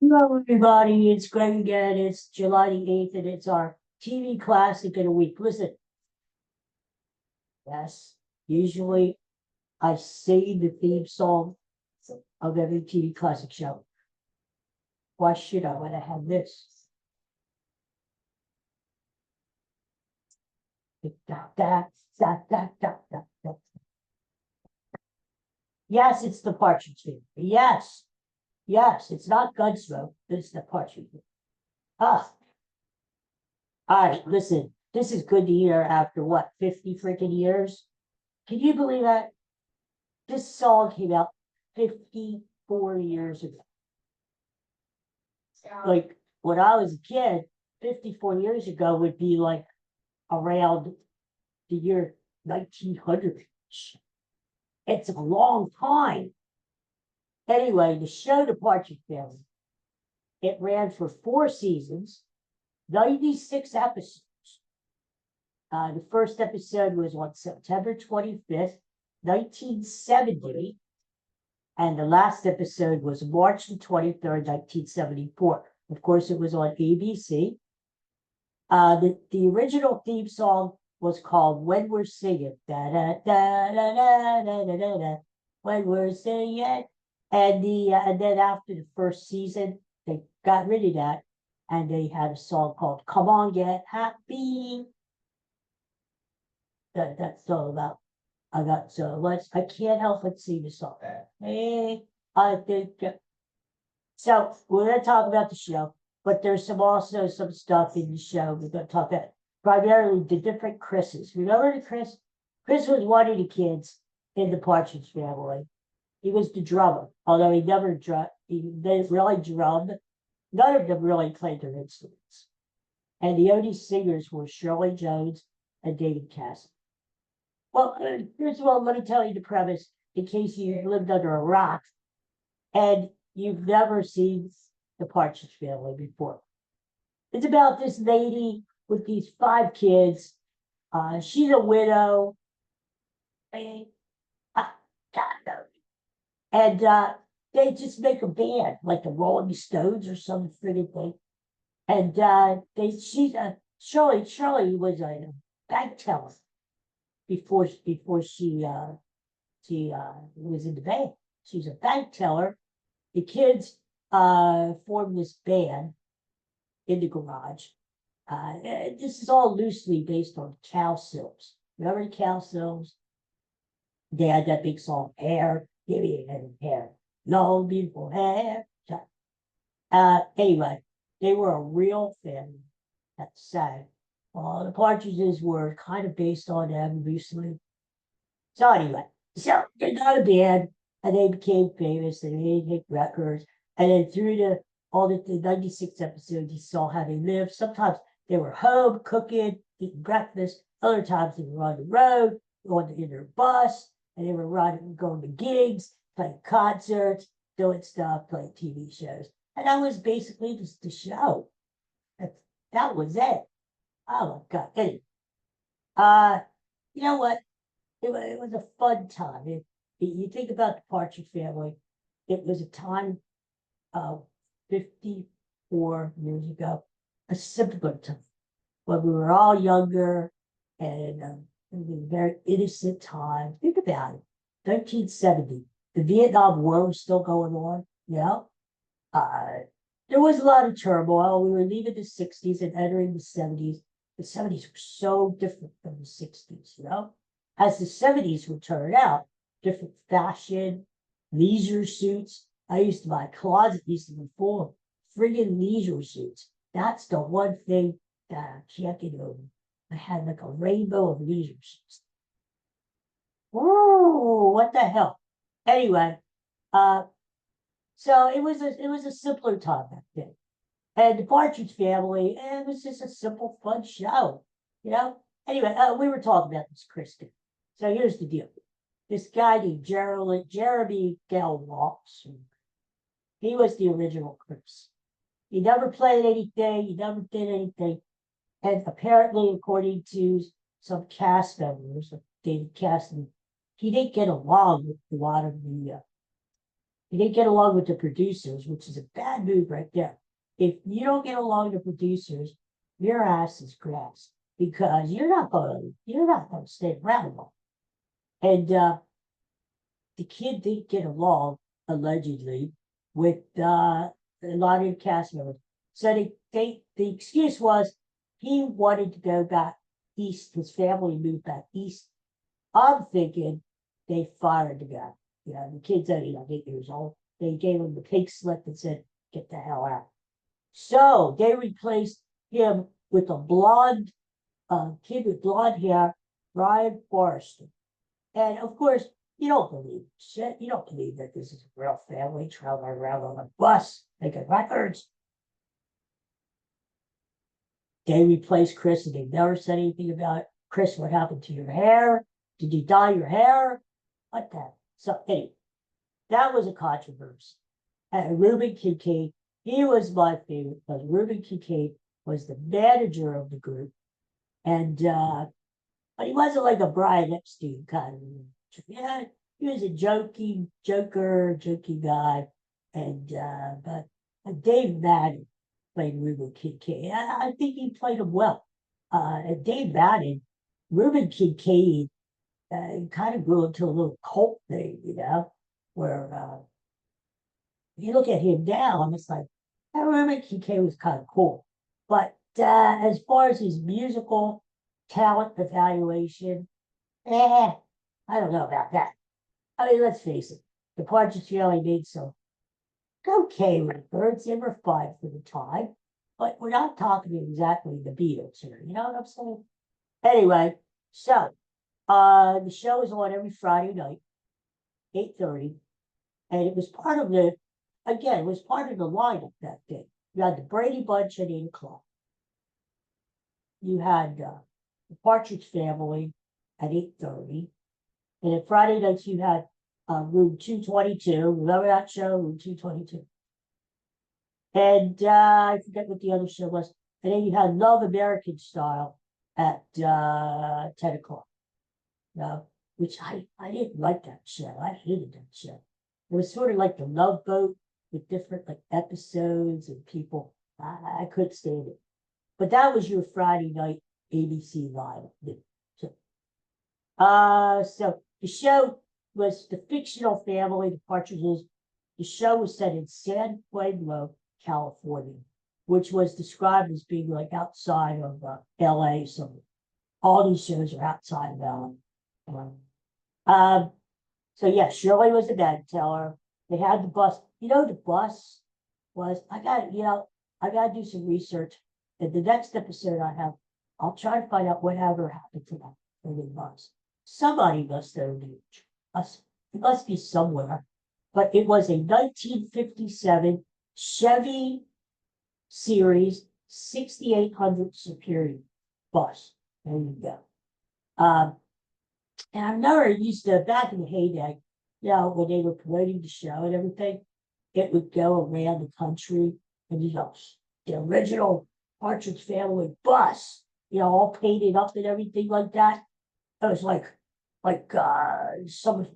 Hello, everybody. It's Greg again. It's July the 8th, and it's our TV classic of the week. Listen, yes, usually I say the theme song of every TV classic show. Why should I when I have this? Da, da, da, da, da, da, da. Yes, it's the Partridge Family. Yes, yes, it's not Gunsmoke. It's the Partridge Family. Ah, all right, listen, this is good to hear after what, 50 freaking years? Can you believe that? This song came out 54 years ago. Like when I was a kid, 54 years ago would be like around the year 1900. It's a long time. Anyway, the show The Partridge Family, it ran for 4 seasons, 96 episodes. The first episode was on September 25th, 1970. And the last episode was March the 23rd, 1974. Of course, it was on ABC. The original theme song was called When We're Singing. Da, da, da, da, da, da, da, da, da, when we're singing. And then after the first season, they got rid of that. And they had a song called Come On, Get Happy. That's all about. I can't help but sing the song. Hey, I think so. We're going to talk about the show, but there's also some stuff in the show we're going to talk about. Primarily the different Chris's. Remember the Chris? Chris was one of the kids in the Partridge Family. He was the drummer, although he never drummed. He didn't really drum. None of them really played their instruments. And the only singers were Shirley Jones and David Cassidy. Well, first of all, let me tell you the premise in case you lived under a rock and you've never seen the Partridge Family before. It's about this lady with these 5 kids. She's a widow. And they just make a band, like the Rolling Stones or some friggin' thing. And Shirley was a bank teller before she was in the bank. She's a bank teller. The kids formed this band in the garage. This is all loosely based on Cow Sills. Remember the Cow Sills? They had that big song, Hair, give me hair, long beautiful hair. Anyway, they were a real family that sang. The Partridges were kind of based on them loosely. So anyway, so they got a band and they became famous and they hit records. And then through all the 96 episodes, you saw how they lived. Sometimes they were home cooking, eating breakfast. Other times they were on the road, in their bus, and they were going to gigs, playing concerts, doing stuff, playing TV shows. And that was basically just the show. That was it. Oh my God. Anyway, you know what? It was a fun time. You think about the Partridge Family, it was a time 54 years ago, a simpler time when we were all younger and it was a very innocent time. Think about it. 1970, the Vietnam War was still going on, you know? There was a lot of turmoil. We were leaving the 60s and entering the 70s. The 70s were so different from the 60s, you know? As the 70s would turn out, different fashion, leisure suits. My closet used to be full of friggin' leisure suits. That's the one thing that I can't get over. I had like a rainbow of leisure suits. Ooh, what the hell? Anyway, so it was a simpler time back then. And the Partridge Family, it was just a simple, fun show, you know? Anyway, we were talking about this Kristen. So here's the deal. This guy named Jeremy Gelwalks, he was the original Chris. He never played anything, he never did anything. And apparently, according to some cast members, David Cassidy, he didn't get along with a lot of the He didn't get along with the producers, which is a bad move right there. If you don't get along with the producers, your ass is grass because you're not gonna stay around long. And the kid didn't get along allegedly with a lot of the cast members. So the excuse was he wanted to go back east. His family moved back east. I'm thinking they fired the guy. You know, the kid's only like 8 years old. They gave him the pink slip and said, "Get the hell out." So they replaced him with a blonde kid with blonde hair, Ryan Forrester. And of course, you don't believe shit. You don't believe that this is a real family traveling around on a bus making records. They replaced Chris and they never said anything about it. Chris, what happened to your hair? Did you dye your hair? What the? So anyway, that was a controversy. And Reuben Kincaid, he was my favorite because Reuben Kincaid was the manager of the group. And but he wasn't like a Brian Epstein kind of. Yeah, he was a jokey guy. And but Dave Madden played Reuben Kincaid. I think he played him well. And Dave Madden, Reuben Kincaid, kind of grew into a little cult thing, you know, where you look at him now and it's like, I remember Kincaid was kind of cool. But as far as his musical talent evaluation, I don't know about that. I mean, let's face it, the Partridge Family made some okay records. They were fine for the time, but we're not talking exactly the Beatles here. You know what I'm saying? Anyway, so the show is on every Friday night, 8:30, and it was part of the again, it was part of the lineup that day. You had the Brady Bunch at 8 o'clock. You had the Partridge Family at 8:30. And at Friday nights, you had Room 222. Remember that show, Room 222? And I forget what the other show was. And then you had Love American Style at 10 o'clock. Which I didn't like that show. I hated that show. It was sort of like the Love Boat with different like episodes and people. I couldn't stand it. But that was your Friday night ABC Live. So the show was the fictional family, the Partridges. The show was set in San Pueblo, California, which was described as being like outside of LA. So all these shows are outside of LA. So yeah, Shirley was the bag teller. They had the bus. You know, the bus was, I got to do some research. And the next episode I'll try to find out whatever happened to that bus. Somebody must have it must be somewhere. But it was a 1957 Chevy Series 6800 Superior bus. There you go. And I never used to, back in the heyday, you know, when they were promoting the show and everything, it would go around the country and, you know, the original Partridge Family bus, you know, all painted up and everything like that. It was like some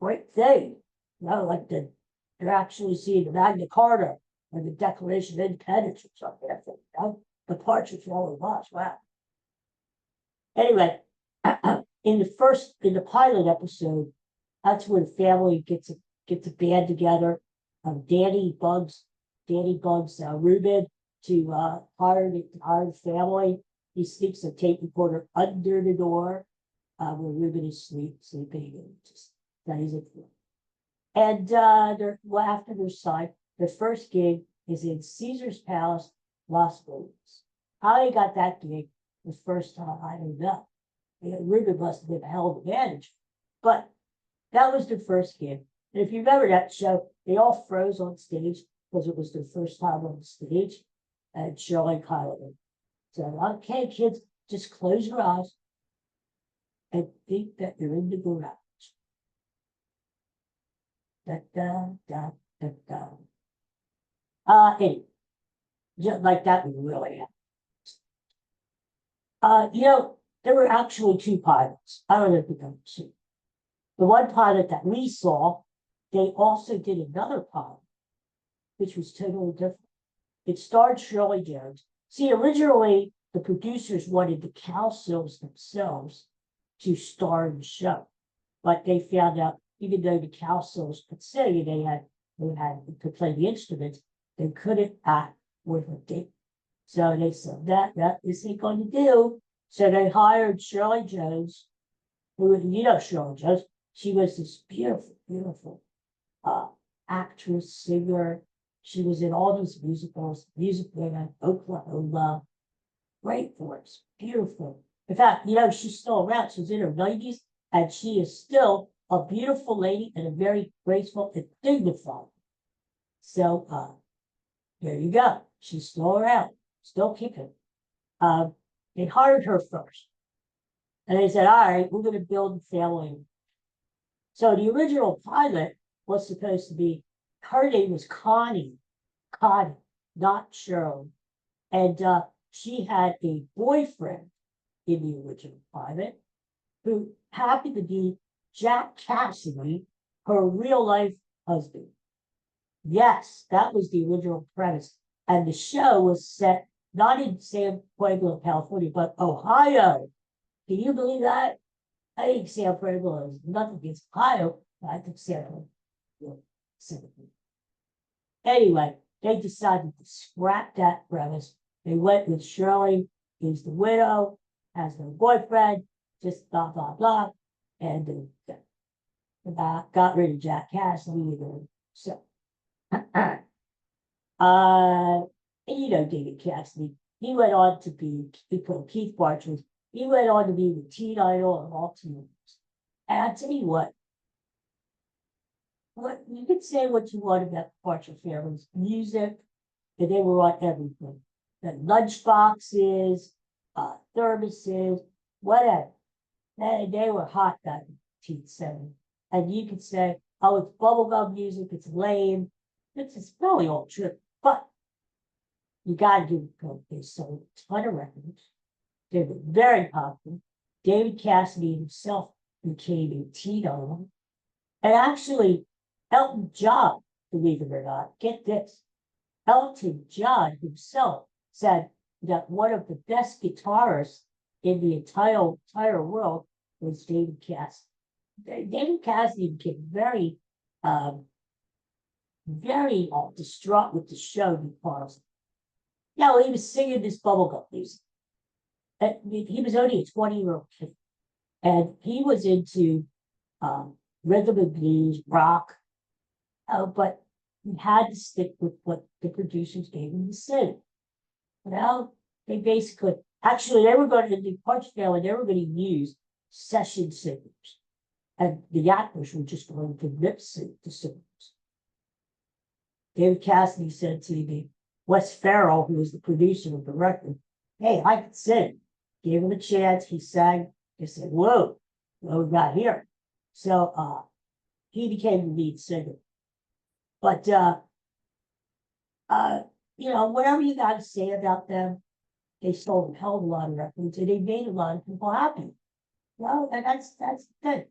great thing, you know, like you're actually seeing the Magna Carta or the Declaration of Independence or something. You know? The Partridge Family bus, wow. Anyway, in the pilot episode, that's when the family gets a band together. Danny bugs Reuben to hire the family. He sneaks a tape recorder under the door where Reuben is sleeping and just plays it. And after their side, their first gig is in Caesar's Palace, Las Vegas. How they got that gig the first time, I don't know. Reuben must have been a hell of a manager. But that was their first gig. And if you remember that show, they all froze on stage because it was their first time on the stage. And Shirley Kyler said, okay, kids, just close your eyes and think that you're in the garage. Da, da, da, da, da. Anyway, just like that would really happen. You know, there were actually two pilots. I don't know if you can see. The one pilot that we saw they also did another pilot, which was totally different. It starred Shirley Jones. See, originally the producers wanted the Cowsills themselves to star in the show, but they found out even though the Cowsills could sing and they could play the instruments, they couldn't act with a date. So they said that this ain't going to do. So they hired Shirley Jones, who Shirley Jones. She was this beautiful, beautiful actress, singer. She was in all these musicals, Music Man, Oklahoma. Great voice, beautiful. In fact, she's still around. She's in her 90s, and she is still a beautiful lady and a very graceful and dignified. So there you go. She's still around, still kicking. They hired her first. And they said, all right, we're going to build a family. So the original pilot was supposed to be, her name was Connie, not Shirley. And she had a boyfriend in the original pilot who happened to be Jack Cassidy, her real life husband. Yes, that was the original premise. And the show was set not in San Pueblo, California, but Ohio. Can you believe that? I think San Pueblo is nothing against Ohio, but I think San Pueblo. Anyway, they decided to scrap that premise. They went with Shirley, who's the widow, has no boyfriend, just blah, blah, blah. And got rid of Jack Cassidy. So, David Cassidy, he went on to be, Keith Partridge, he went on to be the teen idol of all teenagers. And I tell you what you could say what you want about the Partridge family's music, and they were on everything. The lunch boxes, thermoses, whatever. They were hot back in 1970. And you could say, oh, it's bubblegum music, it's lame. It's probably all true. But you gotta give it credit. They sold a ton of records. They were very popular. David Cassidy himself became a teen idol. And actually, Elton John, believe it or not, get this. Elton John himself said that one of the best guitarists in the entire world was David Cassidy. David Cassidy became very distraught with the show because he was singing this bubblegum music. He was only a 20-year-old kid, and he was into rhythm and blues, rock, but he had to stick with what the producers gave him to sing. They basically, they were going to do Partridge Family, they were going to use session singers, and the actors were just going to lip sync the singers. David Cassidy said to me, Wes Farrell, who was the producer of the record, hey, I can sing. Gave him a chance. He sang. They said, whoa, what we got here? So he became the lead singer. But, whatever you got to say about them, they sold a hell of a lot of records and they made a lot of people happy. Well, and that's good.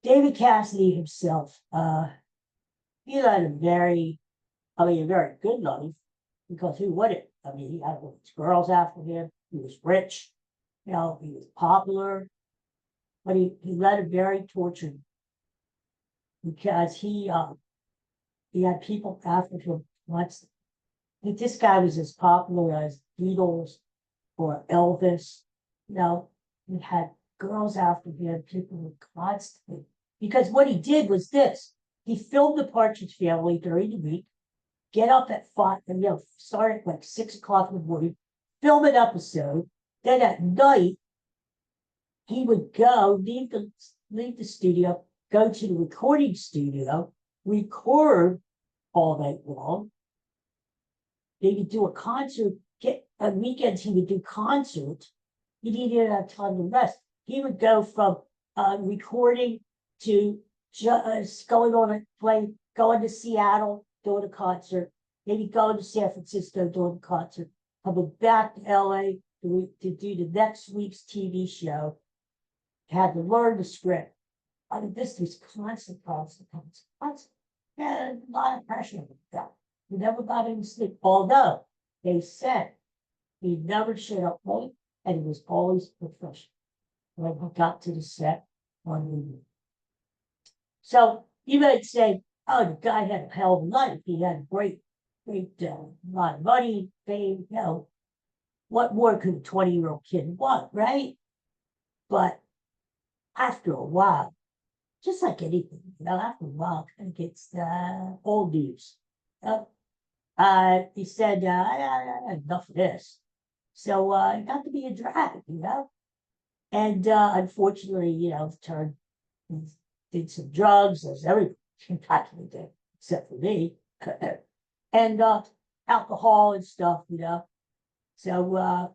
David Cassidy himself, he led a very good life, because who wouldn't? He had all these girls after him. He was rich, he was popular, but he led a very tortured, because he had people after him once. This guy was as popular as Beatles or Elvis. He had girls after him, people were constantly, because what he did was this. He filmed the Partridge Family during the week, get up at 5, and start at like 6 o'clock in the morning, film an episode. Then at night, he would go, leave the studio, go to the recording studio, record all night long. They would do a concert. On weekends, he would do concerts. He didn't have time to rest. He would go from recording to just going on a plane, going to Seattle, doing a concert, maybe going to San Francisco, doing a concert, coming back to LA to do the next week's TV show. Had to learn the script. I mean, this was constant. Yeah, a lot of pressure on that. He never got any sleep, although they said he never showed up late and he was always professional when he got to the set on the. So you might say, oh, the guy had a hell of a life. He had a great lot of money, fame, what more could a 20-year-old kid want, right? But after a while, just like anything, after a while, it kind of gets old news. He said, enough of this. So it got to be a drag, And unfortunately, turned, did some drugs, as everybody practically did, except for me, and alcohol and stuff, So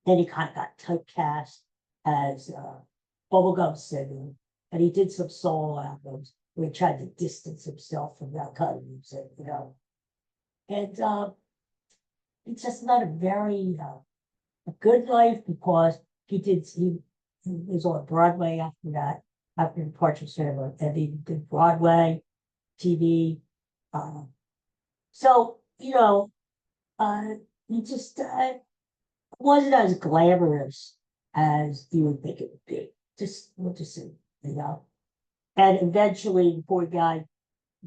then he kind of got typecast as bubblegum singer, and he did some solo albums where he tried to distance himself from that kind of music, And it's just not a very a good life because he was on Broadway after that, after the Partridge Family, and he did Broadway, TV. So, he just wasn't as glamorous as you would think it would be. Just what to see, And eventually, the poor guy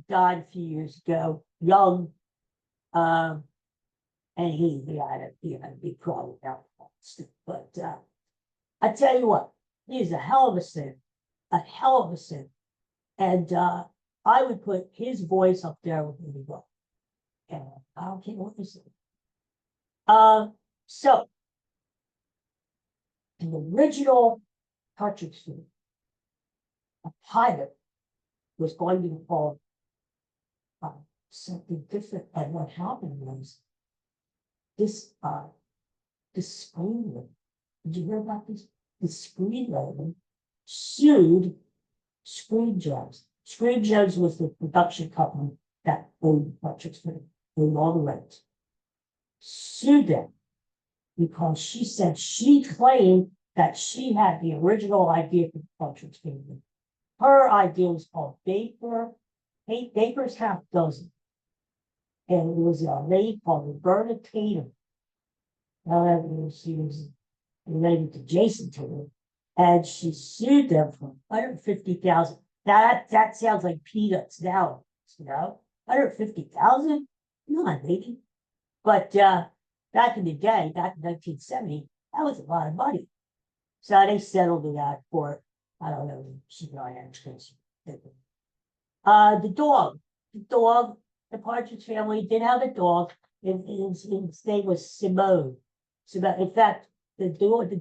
died a few years ago, young, and he had a big problem with alcohol stuff. But I tell you what, he's a hell of a singer, and I would put his voice up there with me. And I don't care what you say. So the original Partridge film, a pilot, was going to be called something different. And what happened was this screenwriter. Did you hear about this? The screenwriter sued Screen Gems. Screen Gems was the production company that owned Partridge film, owned all the rights. Sued them because she said she claimed that she had the original idea for the Partridge Family. Her idea was called Baker's Half Dozen. And it was a lady called Roberta Tatum. She was related to Jason Tatum. And she sued them for $150,000. That sounds like peanuts now, $150,000? Come on, lady. But back in the day, back in 1970, that was a lot of money. So they settled it out for, I don't know, the dog, the Partridge Family did have a dog, and his name was Simone. In fact, the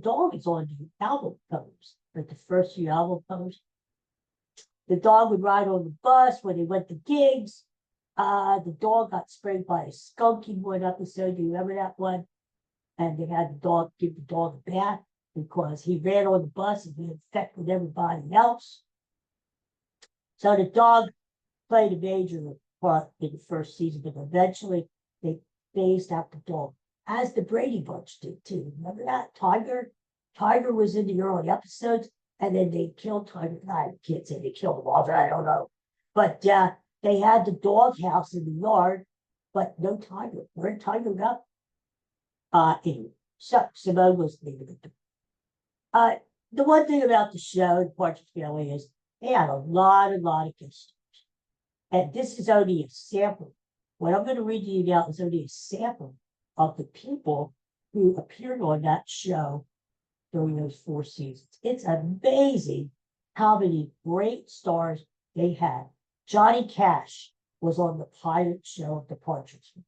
dog is on the album covers, like the first few album covers. The dog would ride on the bus when they went to gigs. The dog got sprayed by a skunk in one episode. Do you remember that one? And they had give the dog a bath because he ran on the bus and he infected everybody else. So the dog played a major part in the first season, but eventually they phased out the dog, as the Brady Bunch did too. Remember that? Tiger was in the early episodes, and then they killed Tiger. I can't say they killed him off, I don't know. But they had the doghouse in the yard, but no Tiger. Where'd Tiger go? Anyway, so Simone was the name of it. The one thing about the show, the Partridge Family, is they had a lot of guest stars. And this is only a sample. What I'm going to read to you now is only a sample of the people who appeared on that show during those 4 seasons. It's amazing how many great stars they had. Johnny Cash was on the pilot show of the Partridge Family.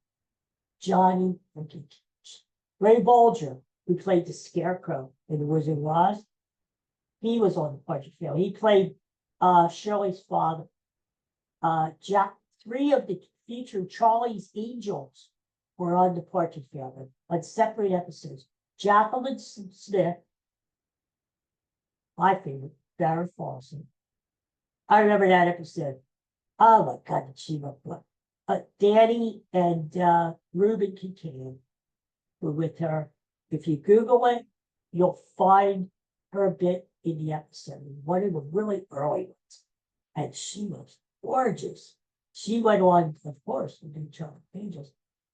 Johnny freaking Cash. Ray Bolger, who played the Scarecrow in The Wizard of Oz, he was on the Partridge Family. He played Shirley's father. 3 of the featured Charlie's Angels were on the Partridge Family on separate episodes. Jacqueline Smith, my favorite, Farrah Fawcett. I remember that episode. Oh my God, did she look good? Danny and Reuben Kincaid were with her. If you Google it, you'll find her bit in the episode, one of the really early ones. And she was gorgeous. She went on, of course, to do Charlie Angels.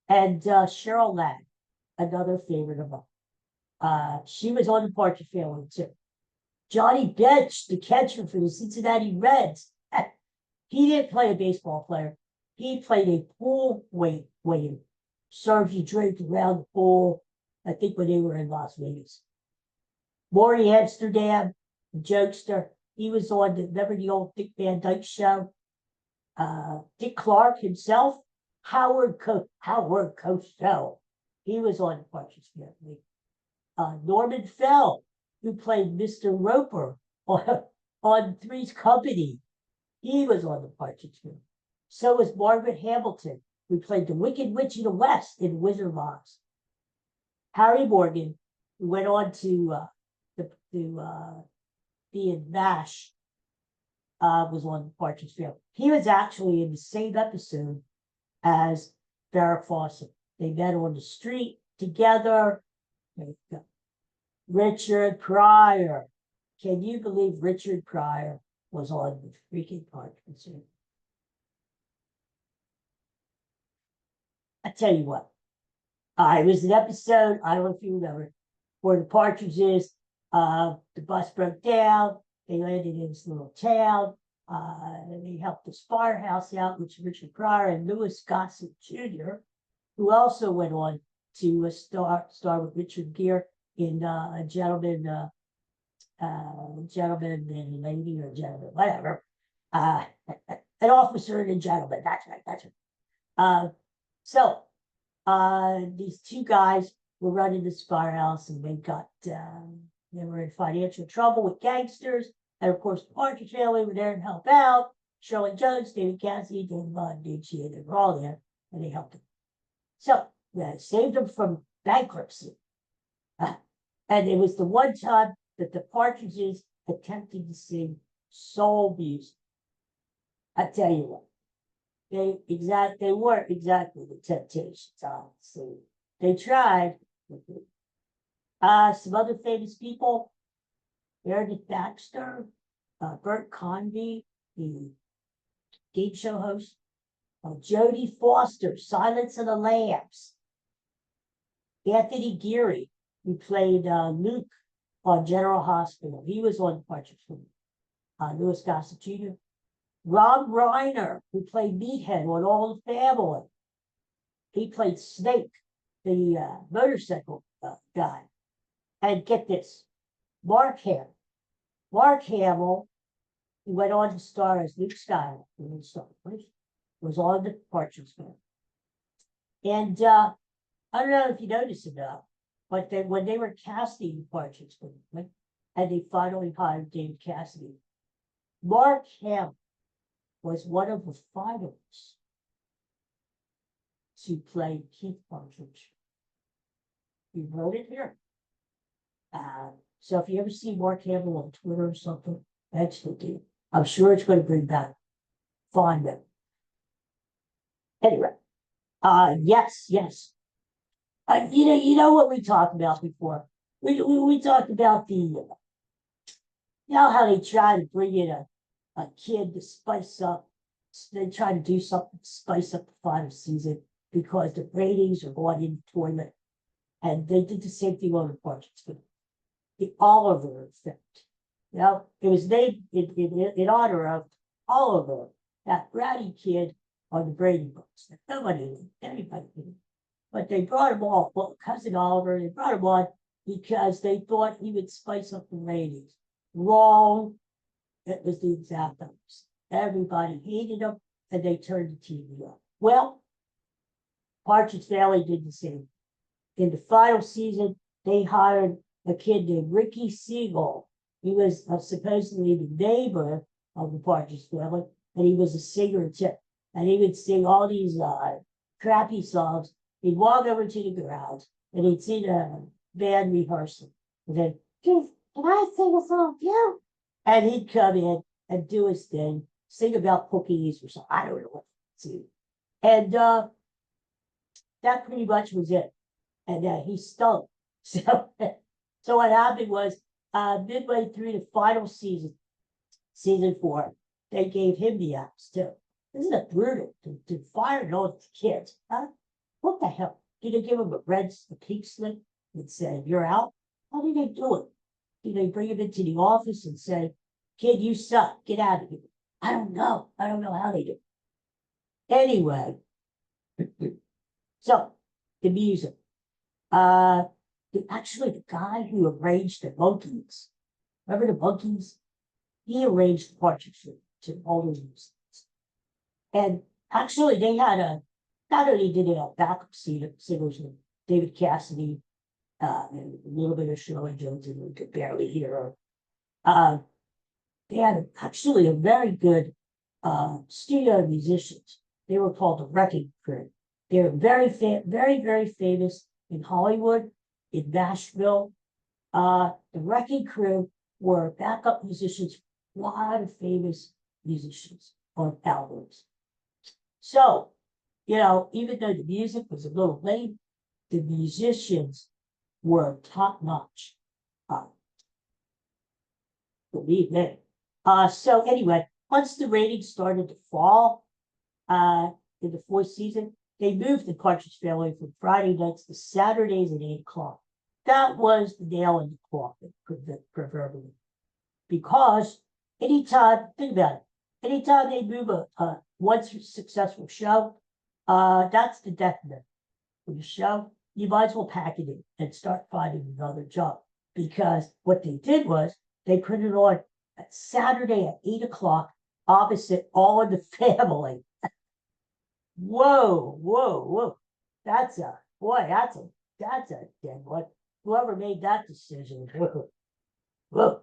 And Cheryl Ladd, another favorite of mine. She was on the Partridge Family too. Johnny Bench, the catcher for the Cincinnati Reds. He didn't play a baseball player. He played a pool waiter. Served you drink around the pool. I think when they were in Las Vegas. Maury Amsterdam, the jokester. He was on remember the old Dick Van Dyke show? Dick Clark himself, Howard Cosell. He was on the Partridge Family. Norman Fell, who played Mr. Roper on Three's Company. He was on the Partridge Family. So was Margaret Hamilton, who played the Wicked Witch of the West in Wizard of Oz. Harry Morgan, who went on to be in MASH, was on the Partridge Family. He was actually in the same episode as Farrah Fawcett. They met on the street together. Richard Pryor. Can you believe Richard Pryor was on the freaking Partridge Family? I tell you what, it was an episode, I don't know if you remember, where the Partridges, the bus broke down, they landed in this little town, and they helped this firehouse out, which Richard Pryor and Louis Gossett Jr., who also went on to star with Richard Gere in a gentleman and lady or gentleman, whatever. An officer and a gentleman, that's right. So these two guys were running this firehouse, and they were in financial trouble with gangsters. And of course, the Partridge Family were there to help out. Shirley Jones, David Cassidy, David Bondici, they were all there, and they helped them. So they saved them from bankruptcy. And it was the one time that the Partridges attempted to sing soul music. I tell you what. They weren't exactly the Temptations, honestly. They tried. Some other famous people: Meredith Baxter, Bert Convy, the game show host, Jodie Foster, Silence of the Lambs, Anthony Geary, who played Luke on General Hospital. He was on Partridge Family. Louis Gossett Jr. Rob Reiner, who played Meathead on All the Family. He played Snake, the motorcycle guy. And get this, Mark Hamill. Mark Hamill, who went on to star as Luke Skywalker in Star Wars, was on the Partridge Family. And I don't know if you noticed it or not, but when they were casting the Partridge Family, and they finally hired David Cassidy, Mark Hamill was one of the finalists to play Keith Partridge. He wrote it here. So if you ever see Mark Hamill on Twitter or something, actually do. I'm sure it's going to bring back fond memories. Anyway, yes. You know what we talked about before. We talked about how they try to bring in a kid to spice up. They try to do something to spice up the final season because the ratings are going in the toilet. And they did the same thing on the Partridge Family. The Oliver effect. It was named in honor of Oliver, that bratty kid on the Brady books that nobody knew, everybody knew. But they brought him on, cousin Oliver, they brought him on because they thought he would spice up the ratings. Wrong. It was the exact opposite. Everybody hated him, and they turned the TV off. Well, Partridge Family did the same. In the final season, they hired a kid named Ricky Siegel. He was supposedly the neighbor of the Partridge Family, and he was a singer too. And he would sing all these crappy songs. He'd walk over to the garage, and he'd see the band rehearsing. And then, can I sing a song? Yeah. And he'd come in and do his thing, sing about cookies or something. I don't know what to do. And that pretty much was it. And he stunk. So what happened was midway through the final season, season 4, they gave him the axe too. Isn't it brutal to fire those kids? Huh? What the hell? Did they give him a pink slip and say, "You're out"? How did they do it? Did they bring him into the office and say, "Kid, you suck, get out of here"? I don't know. I don't know how they do it. Anyway, so the music. Actually, the guy who arranged the Monkeys, remember the Monkeys? He arranged the Partridge to all those music. And actually, they had not only did they have backup singers with David Cassidy, and a little bit of Shirley Jones, and we could barely hear her. They had actually a very good studio musicians. They were called the Wrecking Crew. They were very famous in Hollywood, in Nashville. The Wrecking Crew were backup musicians, a lot of famous musicians on albums. So, even though the music was a little late, the musicians were top notch. Believe me. So anyway, once the ratings started to fall in the 4th season, they moved the Partridge Family from Friday nights to Saturdays at 8 o'clock. That was the nail in the coffin, proverbially. Because anytime, think about it, anytime they move a once successful show, that's the death knell for the show. You might as well pack it in and start finding another job. Because what they did was they put it on at Saturday at 8 o'clock opposite All in the Family. Whoa. That's a dead one. Whoever made that decision. Whoa.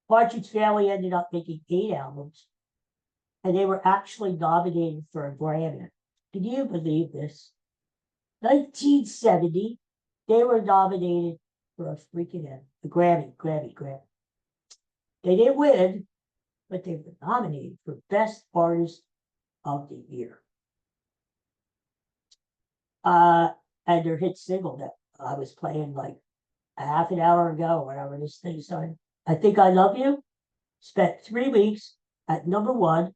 Partridge Family ended up making 8 albums, and they were actually nominated for a Grammy. Can you believe this? 1970, they were nominated for a Grammy. They didn't win, but they were nominated for Best Artist of the Year. And their hit single that I was playing like a half an hour ago, whenever this thing started, "I Think I Love You," spent 3 weeks at #1,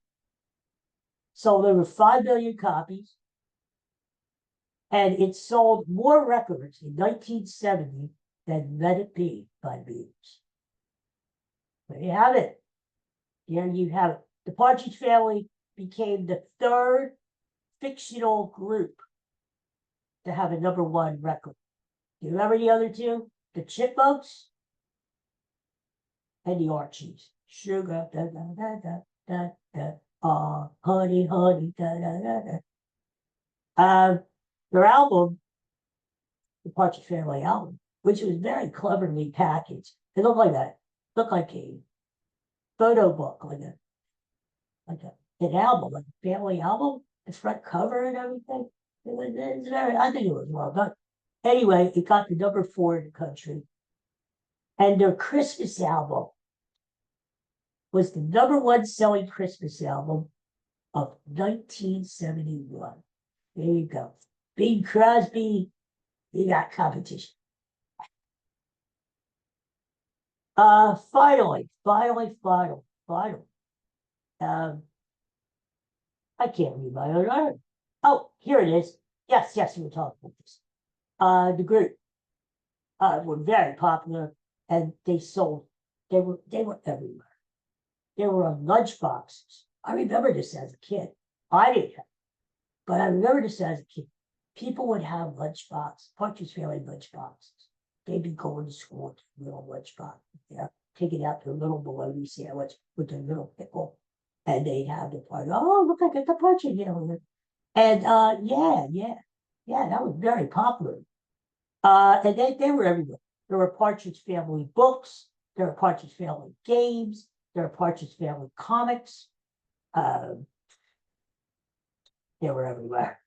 sold over 5 million copies, and it sold more records in 1970 than Let It Be by Beatles. There you have it. Here you have it. The Partridge Family became the 3rd fictional group to have a #1 record. Do you remember the other 2? The Chipmunks and the Archies. Sugar, da da da da da da. Honey, da da da da. Their album, the Partridge Family album, which was very cleverly packaged. It looked like that. Looked like a photo book, like an album, like a family album, the front cover and everything. I think it was well done. Anyway, it got to #4 in the country. And their Christmas album was the #1 selling Christmas album of 1971. There you go. Bing Crosby, he got competition. Finally. I can't read my own art. Oh, here it is. Yes, we were talking about this. The group were very popular, and they were everywhere. They were on lunch boxes. I remember this as a kid. I didn't have, but I remember this as a kid. People would have lunch boxes, Partridge Family lunch boxes. They'd be going to school with a little lunch box, taking out their little bologna sandwich with their little pickle, and they'd have the party. "Oh, look, I got the Partridge Family." And that was very popular. And they were everywhere. There were Partridge Family books, there were Partridge Family games, there were Partridge Family comics. They were everywhere.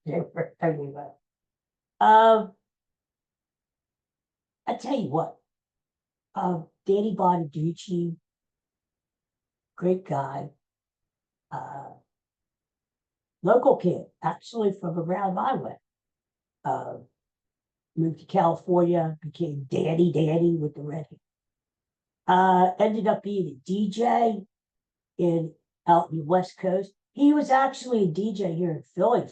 I tell you what, Danny Bonaducci, great guy, local kid, actually from around my way. Moved to California, became Danny with the red hair. ended up being a DJ out in the West Coast. He was actually a DJ here in Philly.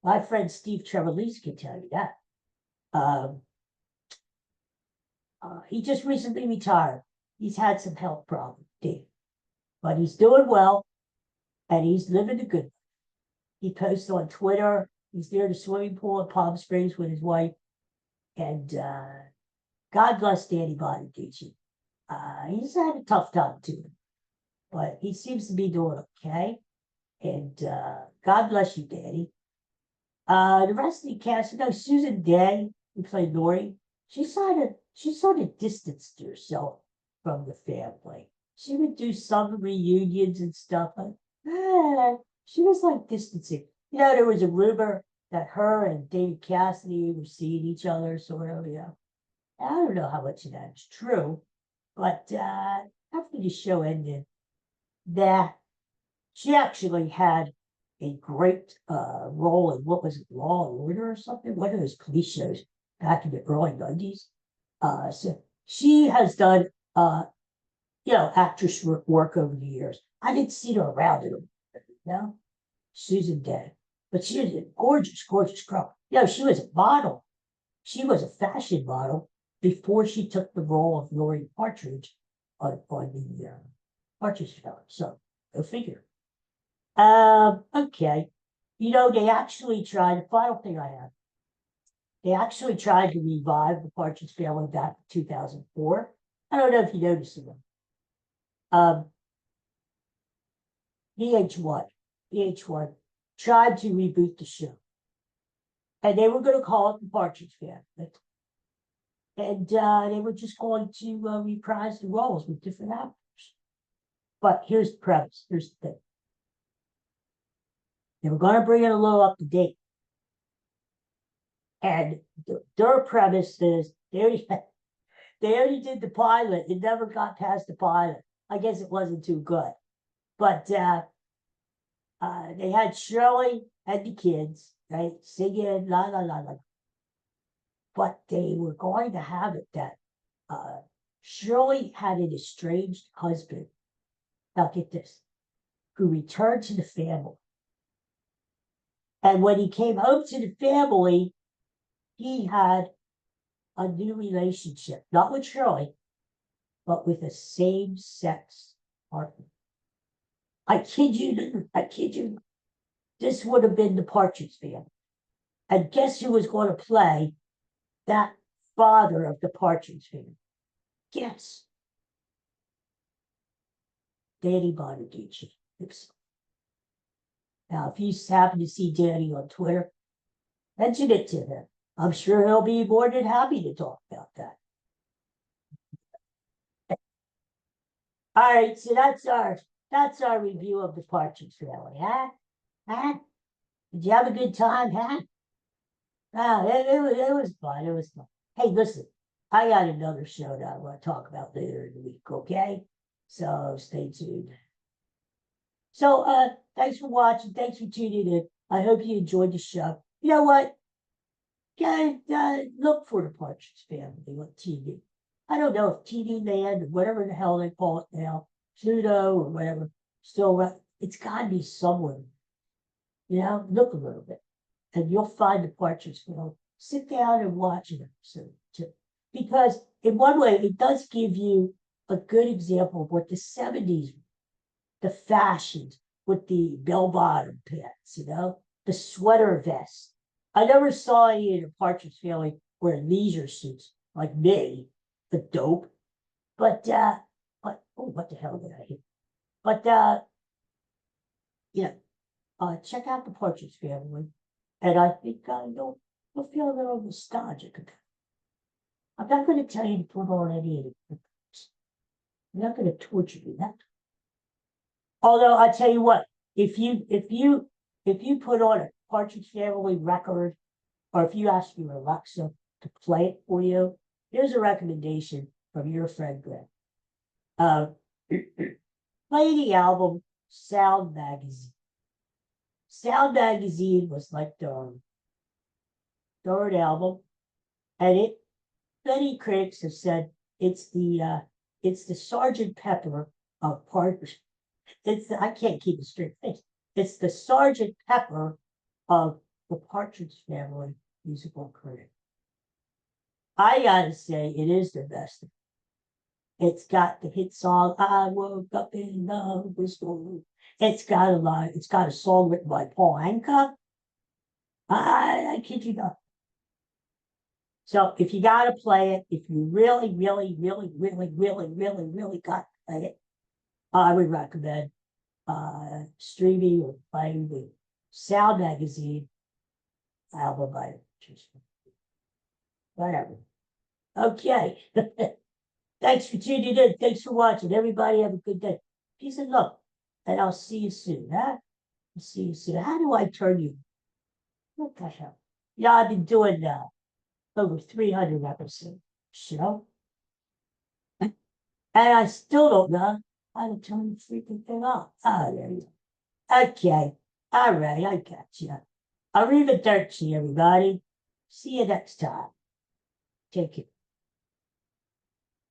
My friend Steve Trevelise can tell you that. He just recently retired. He's had some health problems, Dave, but he's doing well and he's living the good life. He posts on Twitter. He's near the swimming pool in Palm Springs with his wife. And God bless Danny Bonaducci. He's had a tough time too, but he seems to be doing okay. And God bless you, Danny. The rest of the cast, Susan Day, who played Lori, she sort of distanced herself from the family. She would do some reunions and stuff, but she was like distancing. There was a rumor that her and David Cassidy were seeing each other, sort of, I don't know how much of that is true, but after the show ended, that she actually had a great role in, what was it, Law and Order or something? One of those police shows back in the early 90s. So she has done, actress work over the years. I didn't see her around it, Susan Day. But she was a gorgeous, gorgeous girl. She was a model. She was a fashion model before she took the role of Lori Partridge on the Partridge film. So, go figure. Okay. They actually tried, the final thing I have, they actually tried to revive the Partridge Family back in 2004. I don't know if you noticed them. VH1 tried to reboot the show. And they were going to call it the Partridge Family. And they were just going to reprise the roles with different actors. But here's the premise. Here's the thing. They were going to bring it a little up to date. And their premise is they already did the pilot. It never got past the pilot. I guess it wasn't too good. But they had Shirley and the kids, right, singing, la, la, la, la. But they were going to have it that Shirley had an estranged husband. Now get this, who returned to the family. And when he came home to the family, he had a new relationship, not with Shirley, but with a same-sex partner. I kid you. This would have been the Partridge Family. And guess who was going to play that father of the Partridge Family? Guess. Danny Bonaducci. Now, if you happen to see Danny on Twitter, mention it to him. I'm sure he'll be more than happy to talk about that. All right, so that's our review of the Partridge Family, huh? Did you have a good time, huh? It was fun. It was fun. Hey, listen, I got another show that I want to talk about later in the week, okay? So stay tuned. So thanks for watching. Thanks for tuning in. I hope you enjoyed the show. You know what? Look for the Partridge Family on TV. I don't know if TV Land or whatever the hell they call it now, Pluto or whatever, still, it's got to be somewhere. Look a little bit, and you'll find the Partridge Family. Sit down and watch an episode too, because in one way it does give you a good example of what the 70s, the fashions with the bell-bottom pants, the sweater vest. I never saw any of the Partridge Family wear leisure suits like me, the dope. But what the hell did I hear? But check out the Partridge Family, and I think you'll feel a little nostalgic. I'm not going to tell you to put on any of it. I'm not going to torture you. Although I tell you what, if you put on a Partridge Family record, or if you ask your Alexa to play it for you, here's a recommendation from your friend Greg. Play the album Sound Magazine. Sound Magazine was like their third album, and many critics have said it's the It's the Sergeant Pepper of Partridge. I can't keep a straight face. It's the Sergeant Pepper of the Partridge Family musical career. I gotta say, it is the best. It's got the hit song, I woke up in the storm. It's got a lot, it's got a song written by Paul Anka. I kid you not. So if you gotta play it, if you really, really, really, really, really, really, really got to play it, I would recommend streaming or playing the Sound Magazine album by whatever. Okay. Thanks for tuning in. Thanks for watching. Everybody have a good day. Peace and love. And I'll see you soon. Huh? I'll see you soon. How do I turn you? What the hell? Yeah, I've been doing over 300 episodes. Show. And I still don't know how to turn the freaking thing off. Oh, there you go. Okay. All right. I got you. Arrivederci, everybody. See you next time. Take care.